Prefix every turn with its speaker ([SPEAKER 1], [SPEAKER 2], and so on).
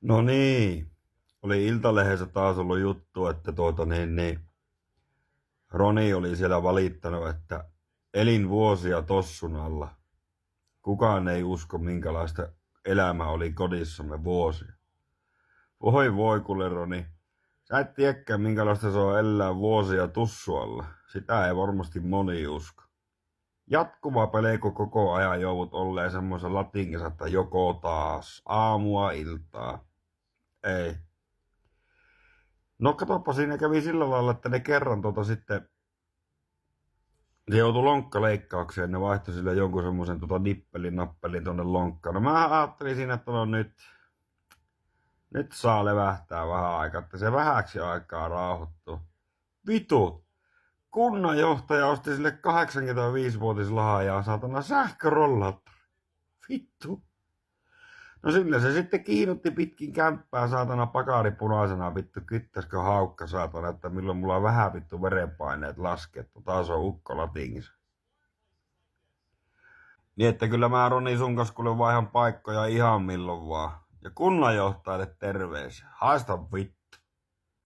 [SPEAKER 1] No niin, oli Iltalehdessä taas ollut juttu, että Roni oli siellä valittanut, että elin vuosia tossun alla. Kukaan ei usko, minkälaista elämä oli kodissamme vuosia. Voi voi, kuule Roni. Sä et tiedäkään, minkälaista se on elää vuosia tussu alla. Sitä ei varmasti moni usko. Jatkuva pelko koko ajan joudut olleen semmoisen latinkissa, että joko taas, aamua iltaa. Ei. No katsoppa, siinä kävi sillä lailla, että ne kerran sitten, se joutui lonkkaleikkaukseen, ne vaihtoi sille jonkun semmoisen nippelin tonne lonkkaan. No mä ajattelin siinä, että no nyt saa levähtää vähän aikaa, että se vähäksi aikaa rauhoittuu. Vitu! Kunnanjohtaja osti sille 85-vuotislahaajaa saatana sähkörollaattori. Vittu! No sillä se sitten kiinutti pitkin kämppää saatana pakari punaisena vittu kyttäskö haukka saatana, että milloin mulla vähän vittu verenpaineet laskettu. Taas on ukko latingissa. Niin että kyllä mä Roni sun kanssa kuule vaihan paikkoja ihan milloin vaan. Ja kunnanjohtajalle terveisiä. Haista vittu.